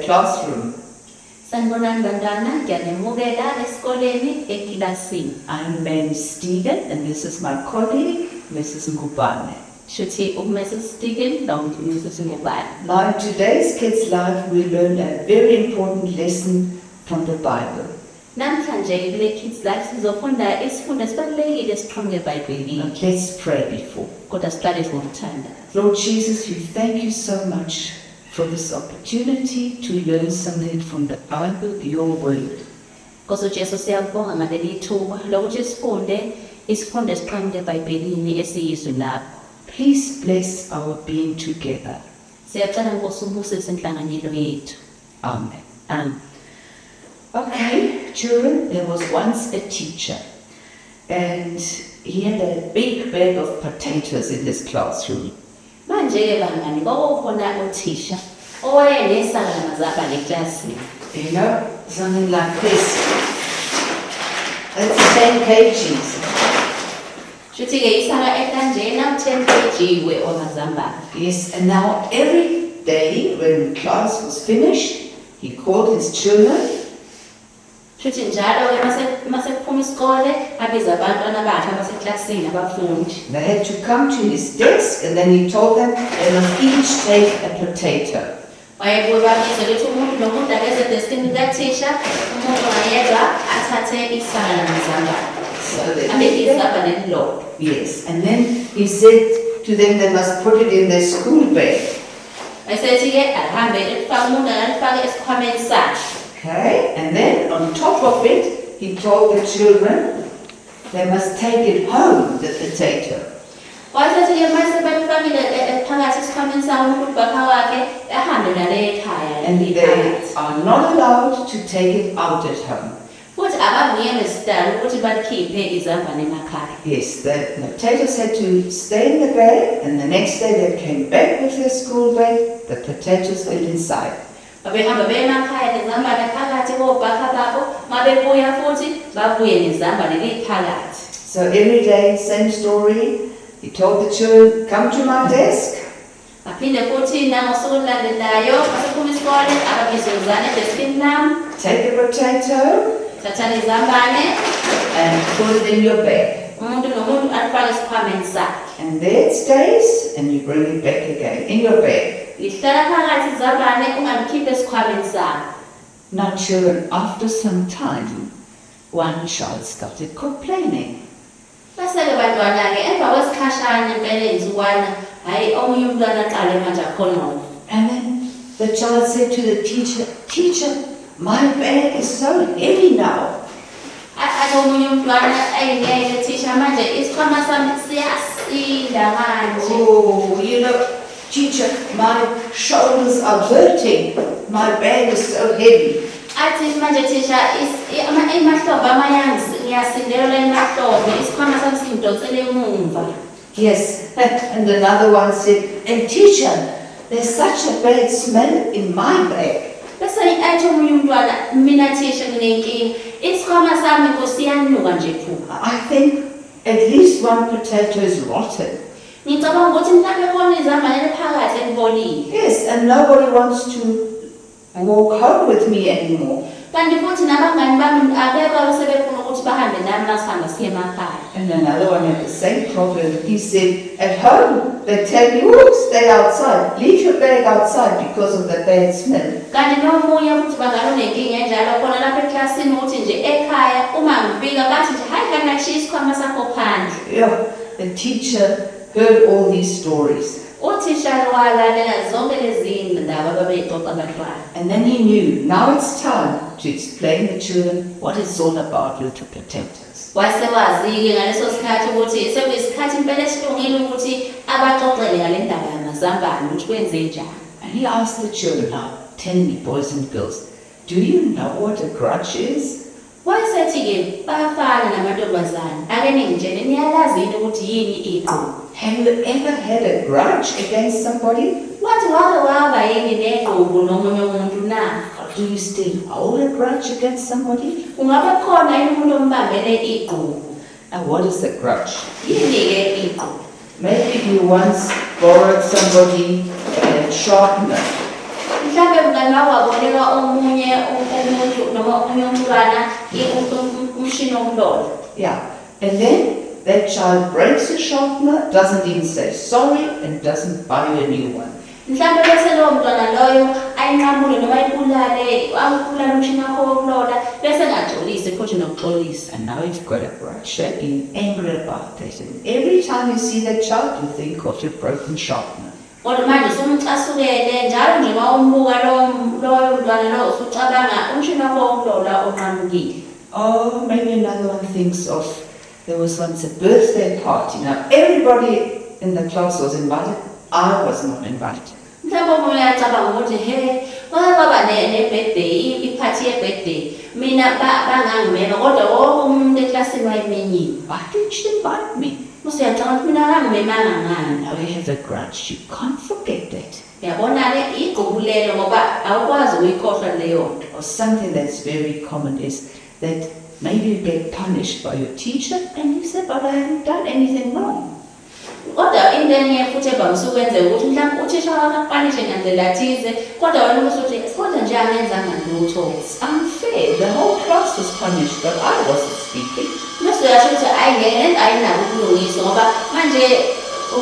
classroom. Sanibonani bantwana, ngiyanimukela esikoleni ekilasini. I'm Mary Stegen, and this is my colleague, Mrs. Ngubane. Shuthi uMrs. Stegen noMrs. Ngubane. Now, in today's Kids Life, we learn a very important lesson from the Bible. Namhlanje kule Kids Life sizofunda isifundo esibalulekile esiqhamuke eBhayibhelini. Now, let's pray before. Kodwa siqale ngokuthanda. Lord Jesus, we thank you so much for this opportunity to learn something from the Bible, your word. Nkosi Jesu siyabonga ngaleli thuba lokuthi sifunde isifundo esiqhamuke eBhayibhelini esiyizwi lakho. Please bless our being together. Siyacela Nkosi ubusise inhlanganyelo yethu. Amen. Okay, children, there was once a teacher, and he had a big bag of potatoes in his classroom. Manje bangani kwakukhona uthisha owayenesaka mazaba leklasini. You know, something like this. That's 10 kgs. Shuthi ke isaka ekanjena 10 kg we ongazambala. Yes, and now every day when class was finished, he called his children. Shuthi njalo ke mase kuphuma isikole abiza abantwana bakhe abaseklasini abafundi. They had to come to his desk, and then he told them they must each take a potato. Wayebuye babize lethi umuntu nomuntu akeze deskini kathisha, umuntu ngayedwa athathe isaka namazambala. So they Abekizaba nelilodwa. yes, and then he said to them they must put it in their school bag. Asethi ke ahambe efaka umuntu alifake esikhwameni sakhe. Okay, and then on top of it, he told the children they must take it home, the potato. Wasethi ke mase balifakile phakathi esikhwameni sawo umuntu bakha wakhe ahambe nale ekhaya. And they are not allowed to take it out at home. Futhi abavunyelwe sidala ukuthi balikhiphe izambane emakhaya. Yes, the potatoes had to stay in the bag, and the next day they came back with their school bag, the potatoes went inside. Babehamba bemakhaya nezambane phakathi kobakha babo, mabebuya futhi babuye nezambane liphakathi. So every day, same story. He told the children, come to my desk. Aphinde futhi nangosuku olulandelayo basephuma isikole ababizozana edeskini lami, Take a potato thathani izambane, and put it in your bag. umuntu nomuntu alifake esikhwameni sakhe. And there it stays, and you bring it back again in your bag. Lihlala phakathi izambane ungalikhiphe esikhwameni sakhe. Now, children, after some time, one child started complaining. Base-ke bantwana-ke emva kwesikhashana empeleni zukwana, hayi omunye umntwana aqale manje akhonona. And then the child said to the teacher, Teacher, my bag is so heavy now. Athi omunye umntwana ngeke thisha manje isikhwama sami siyasinda manje. Oh, you know, teacher, my shoulders are hurting. My bag is so heavy. Athi manje thisha amahlobo ngiyasindelwa emahlombe isikhwama sami singidonsele emumva. Yes, and another one said, and teacher, there's such a bad smell in my bag. Bese athi omunye umntwana mina thisha nginenkinga isikhwama sami nkosiyanuka nje phupha. I think at least one potato is rotten. Ngicabanga ukuthi mhlawumbe khona izambane eliphakathi elibolile. Yes, and nobody wants to walk home with me anymore. Kanti futhi nabangani bami akekho sebefuna ukuthi bahambe nami masihamba siye emakhaya. And another one had the same problem. He said, at home, they tell you, oh, stay outside. Leave your bag outside because of the bad smell. Kanti nomunye futhi bangalonenkinga enjalo khona lapha eklasini ukuthi nje ekhaya uma ngifika bathi nje hayi kana kushiya isikhwama sakho phandle. Yeah, the teacher heard all these stories. Uthisha walalela zonke lezi ndaba babeyixoxa abantwana. And then he knew, now it's time to explain the children what it's all about with the potatoes. Wasewazi-ke ngaleso sikhathi ukuthi sekuyisikhathi impela esilungile ukuthi abaxoxele ngale ndaba yamazambane ukuthi kwenze njani. And he asked the children, now, tell me, boys and girls, do you know what a grudge is? Wayesethi-ke bayafana namantombazane, ake ningitshele niyalazini ukuthi yini iqhubu. Have you ever had a grudge against somebody? Wathi wake waba yini neqhubu nomunye umuntu na? Or do you still hold a grudge against somebody? Ungabe khona yini umuntu ombambele iqhubu? And what is a grudge? Yini-ke iqhubu? Maybe you once borrowed somebody a sharpener. mhlambe mngani wakho waboleka omunye umuntu noma omunye umntwana umshini wokulola. Yeah. And then that child breaks the sharpener, doesn't even say sorry, and doesn't buy a new one. Mhlambe bese lowo mntwana loyo ayinqamule noma ayibulale umshini wakho wokulola bese engaxolisi futhi nokuxolisa. And now you've got a grudge, being angry about that. And every time you see that child, you think of your broken sharpener. Kodwa manje sumcasukele njalo nje uma umbuka loyo mntwana lo usucabanga umshini wakho wokulola onqamukile. Oh, maybe another one thinks of, there was once a birthday party. Now everybody in the class was invited. I was not invited. Mhlawumbe omunye uyacabanga ukuthi kwaba ne-birthday, iphathi ye-birthday. Mina bangangimema kodwa wonke umuntu eklasini wayemenyiwe. Why didn't you invite me? Usuyacabanga ukuthi mina akangimemanga ngani. Now you have a grudge. You can't forget that. Uyabona-ke igqubulelo ngoba awukwazi ukuyikhohlwa leyo nto. Or something that's very common is that maybe you get punished by your teacher and you say, but I haven't done anything wrong. Kodwa into enye futhi evamise ukwenzeka ukuthi mhlawumbe uthisha wakho akupanishe ngendlela thize kodwa wena usuthi kodwa nje angenzanga lutho. It's unfair. The whole class was punished, but I wasn't speaking. Mase uyasho ukuthi ayingeke ayinako ukulungiswa ngoba manje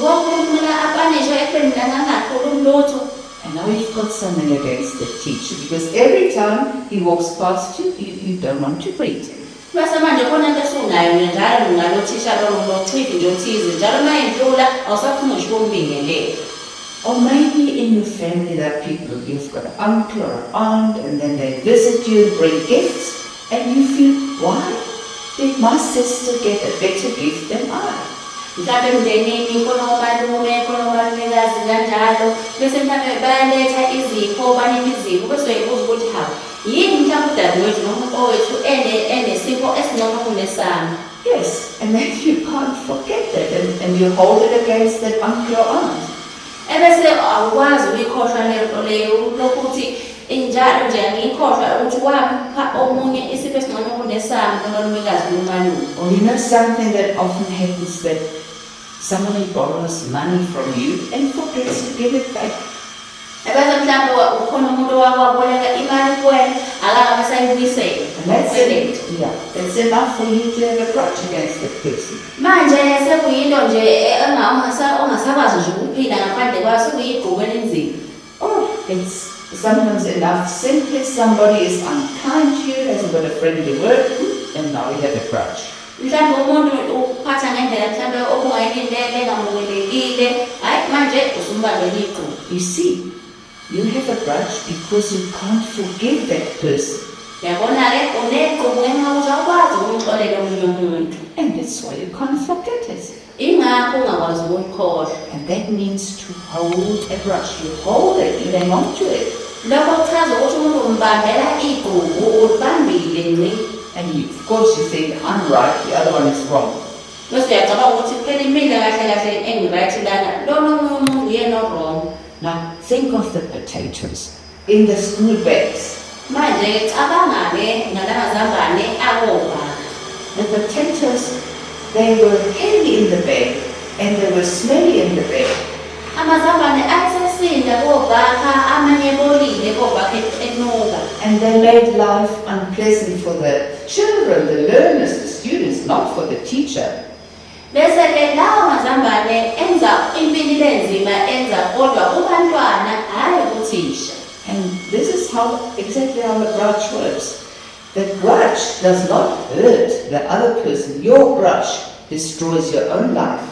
wonke umuntu kumele apanishwe ekubeni angangakhulumi lutho. And now you've got something against the teacher because every time he walks past you, you don't want to greet him. Bese manje khona into esunayo njalo ngalothisha lochifi nje othize njalo uma indlula awusafuna ngisho umbingelele. Or maybe in your family there are people, you've got an uncle or an aunt and then they visit you and bring gifts and you feel, why did my sister get a better gift than I? Mhlawumbe emndenini khona umalume khona umalumekazi kanjalo bese mhlawumbe bayaletha izipho banika izipho bese uyayibuza ukuthi hawu yini mhlawumbe udadewethu noma umfowethu enesipho esingcono kunesami. Yes, and then you can't forget that and you hold it against that uncle or aunt. Ebese awukwazi ukuyikhohlwa lento leyo lokuthi injalo nje angiyikhohlwa ukuthi wapha omunye isipho esingcono kunesami nomalumekazi nomalume. Or you know something that often happens that somebody borrows money from you and forgets to give it back. Ebese mhlawumbe ukhona umuntu waboleka imali kuwena akakabe sayibuyisela. That's enough for you to have a grudge against that person. Manje sekuyinto nje ongasakwazi nje ukuphila ngaphandle kwaso kuyigqubu elinzima. Or it's sometimes enough simply somebody is unkind to you, hasn't got a friendly word, and now you have a grudge. Mhlawumbe umuntu uphatha ngendlela mhlawumbe okungayilindele engamukelekile hayi manje usumbambele igqubu. You see, you have a grudge because you can't forgive that person. Uyabona-ke unegqubu ngenxa yokuthi awukwazi ukumxolela omunye umuntu. And that's why you can't forget it. Ingakho ungakwazi ukulikhohlwa. And that means to hold a grudge. You hold it, you hang on to it. Lokho kuchaza ukuthi umuntu umbambela igqubu ulibambile ngci. And of course you think, I'm right, the other one is wrong. Bese uyacabanga ukuthi kuphela imile kahle kahle engiright lana lona umuntu uyena wrong. Now think of the potatoes in the school bags. Manje cabanga-ke ngalamazambane akobha. The potatoes, they were heavy in the bag and they were smelly in the bag. Amazambane ayesesinda kobhakha amanye ebolile kobhakha enuka. And they made life unpleasant for the children, the learners, the students, not for the teacher. Bese-ke lawo mazambane enza impilo ibenzima enza kodwa kubantwana hhayi kuthisha. And this is exactly how a grudge works. The grudge does not hurt the other person. Your grudge destroys your own life.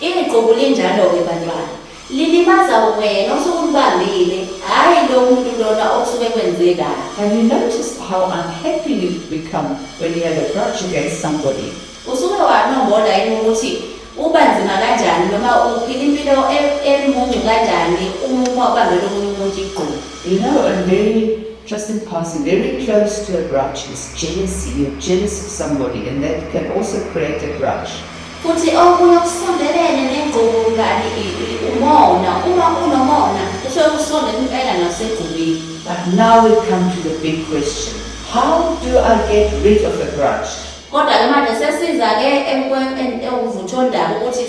Igqubu linjalo-ke bantwana lilimaza wena osukulibambile hhayi lo muntu lona okusuke kwenze kabi. Have you noticed how unhappy you become when you have a grudge against somebody? Usuke wanombona yini ukuthi ubanzima kanjani noma uphila impilo emuncu kanjani uma ubambele omunye umuntu igqubu. You know, and very, just in passing, very close to a grudge is jealousy. You're jealous of somebody and that can also create a grudge. Futhi okunye okusondelene negqubu ngani umona uma unomona usuke kusondela impela nasegqubini. But now we come to the big question. How do I get rid of a grudge? Kodwa ke manje sesiza ke ekuvuthondaba ukuthi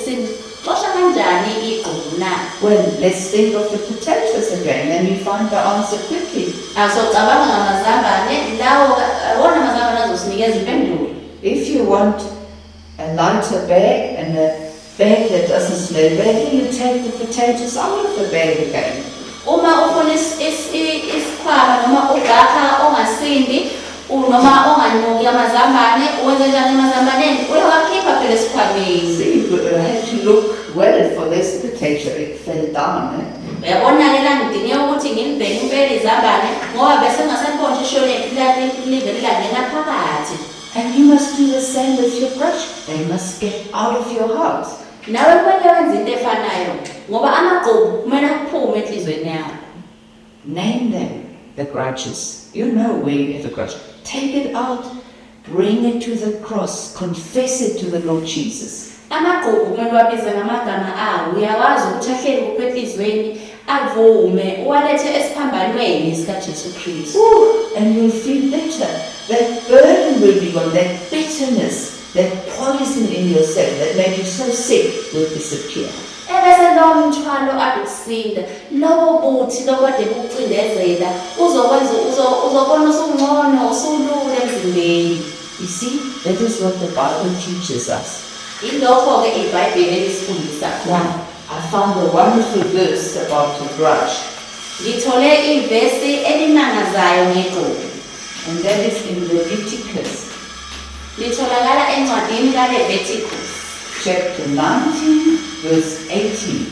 Xosha kanjani igqubu na? Well, let's think of the potatoes again, and you find the answer quickly. Asocabanga ngamazambane lawo wona amazambane azosinikeza impendulo. If you want a lighter bag and a bag that doesn't smell badly, you take the potatoes out of the bag again. Uma ufuna isikhwama noma ugakha ongasindi noma onganuki amazambane wenza njani emazambaneni uyawakhipha phela esikhwameni. See, you have to look well for this potato. It fell down. Uyabona-ke la ngidinge ukuthi ngilibheke impela izambane ngoba bese ngasakhona ishoneli livele langena phakathi. And you must do the same with your brush. They must get out of your heart. Nawe kumele wenze into efanayo ngoba amagqubu kumele aphume enhlizweni yakho. Name them, the grudges. You know where you have a grudge. Take it out, bring it to the cross, confess it to the Lord Jesus. Amagqubu kumele wabize ngamagama awo. Uyawazi ukuthi ahleli kuphi enhlizweni avume uwalethe esiphambanweni sikaJesu Kristu. And you'll feel better. That burden will be gone, that bitterness, that poison in yourself that made you so sick will disappear. Ebese lo mthwalo akusinda lobo buthi lokade bucindezela uzobona usungcono usulule emzimbeni. You see, that is what the Bible teaches us. Ilokho ke iBhayibheli elisifundisa khona. Now, I found a wonderful verse about the grudge, Ngithole ivesi elinangazayo ngegqubu. and that is in Leviticus Litholakala encwadini kaLeviticus. chapter 19, verse 18.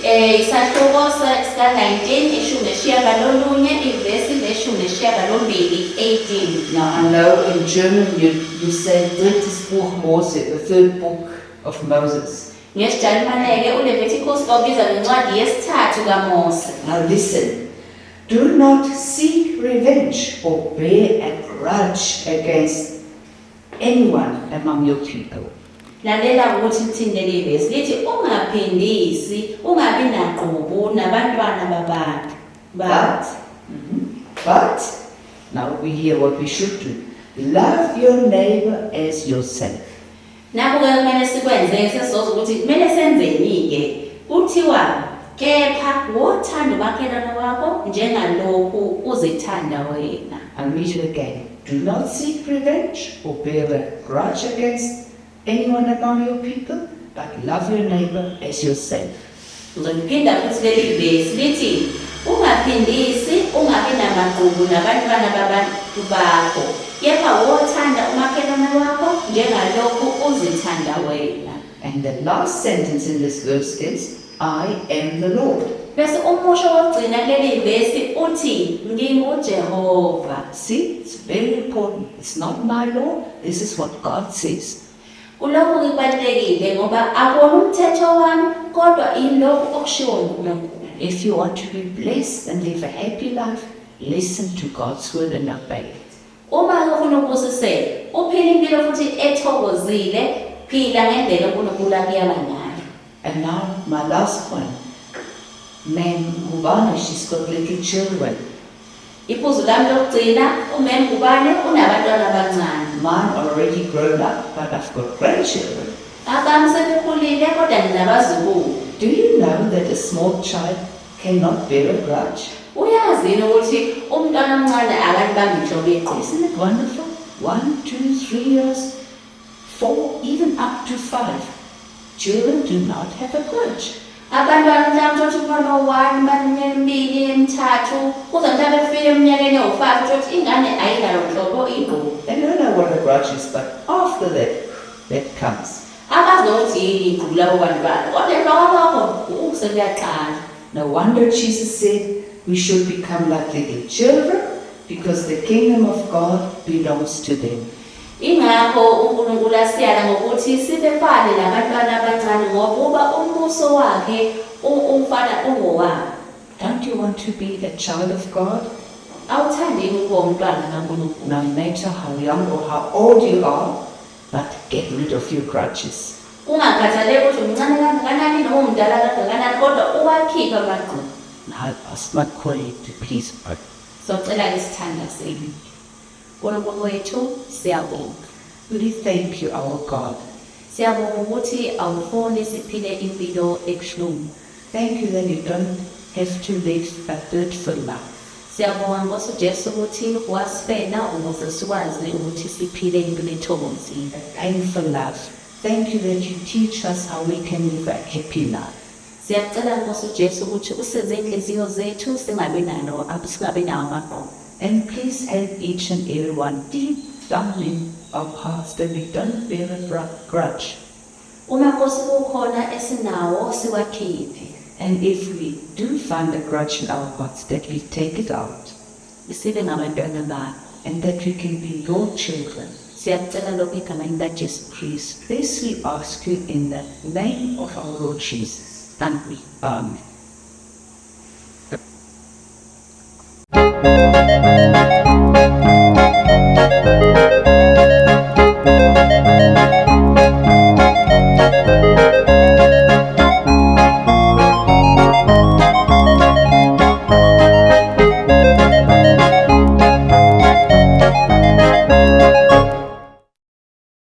Isahluko sika-19 ishumi nesishiyagalolunye ivesi leshumi nesishiyagalombili 18. Now, I know in German you say drittes Buch Mose, the third book of Moses. Ngesijalimane-ke uLeviticus obiza ngencwadi yesithathu kaMose. Now listen, do not seek revenge or bear a grudge against anyone among your people. Lalela ukuthi lithini leli vesi lithi ungaphindisi ungabi naqhubu nabantwana babantu. But, now we hear what we should do. Love your neighbor as yourself. Nakho-ke kumele sikwenze sesizoza ukuthi kumele senzeni-ke kuthiwa kepha wothanda umakhelwane wakho njengalokhu uzithanda wena. I'll read it again. Do not seek revenge or bear a grudge against anyone among your people, but love your neighbor as yourself. Ngizoliphinda futhi leli vesi lithi ungaphindisi ungabi namaqhubu nabantwana babantu bakho kepha wothanda umakhelwane wakho njengalokhu uzithanda wena. And the last sentence in this verse is, I am the Lord. Bese umusho wokugcina kuleli vesi uthi nginguJehova. See, it's very important. It's not my law. This is what God says. Kulokhu kubalulekile ngoba akona umthetho wami kodwa ilokhu okushiwo nguNkulunkulu. If you want to be blessed and live a happy life, listen to God's word and obey it. Uma ufuna ukubusiseka uphila impilo futhi ethokozile phila ngendlela uNkulunkulu akuyala ngayo. And now my last one. Ma'am Ngubane, she's got little children. Iphuzu lami lokugcina uMam Ngubane unabantwana abancane. Mine already grown up, but I've got grandchildren. Abami sebekhulile kodwa nginabazukulu. Do you know that a small child cannot bear a grudge? Uyazini ukuthi umntwana omncane akalibambi inhloko iqhubu. Isn't it wonderful? 1, 2, 3 years, 4, even up to 5. Children do not have a grudge. Abantwana mhlawumbe uthi umntwana one baminyaka emibili emithathu kuze mhlawumbe efike eminyakeni ewu-5 uthi ingane ayinalo nhlobo iqhubu. They don't know what a grudge is, but after that comes. Abazi nokuthi yini iqhubu labo bantu balo kodwa enhloko kwakho sekuyaqala. No wonder Jesus said we should become like little children because the kingdom of God belongs to them. Ingakho uNkulunkulu asiyala ngokuthi sibefane nabantwana abancane ngoba umbuso wakhe umfana ungowabo. Don't you want to be the child of God? Awuthandini ukuba umntwana kaNkulunkulu. No matter how young or how old you are, but get rid of your grudges. Ungakhathaleki ukuthi umncane kangakanani noma umdala kangakanani kodwa uwakhiphe amaqhubu. Now I ask my colleague to please pray. Socela isithanda senu. Nkulunkulu wethu siyabonga. We thank you, our God. Siyabonga ukuthi awufuni siphile impilo ebuhlungu. Thank you that you don't have to live a hurtful life. Siyabonga Nkosi Jesu ukuthi wasifela ukuze sikwazi ukuthi siphile impilo ethokozile. Painful life. Thank you that you teach us how we can live a happy life. Siyacela Nkosi Jesu ukuthi usize inhliziyo zethu singabi nawo amaqoqo. And please help each and everyone deep down in our hearts that we don't bear a grudge. Uma Nkosi kukhona esinawo siwakhiphe. And if we do find a grudge in our hearts, that we take it out. Sibe ngabantwana bakho. And that we can be your children. Siyacela lokhu egameni likaJesu Kristu. This we ask you in the name of our Lord Jesus. Thank you. Amen.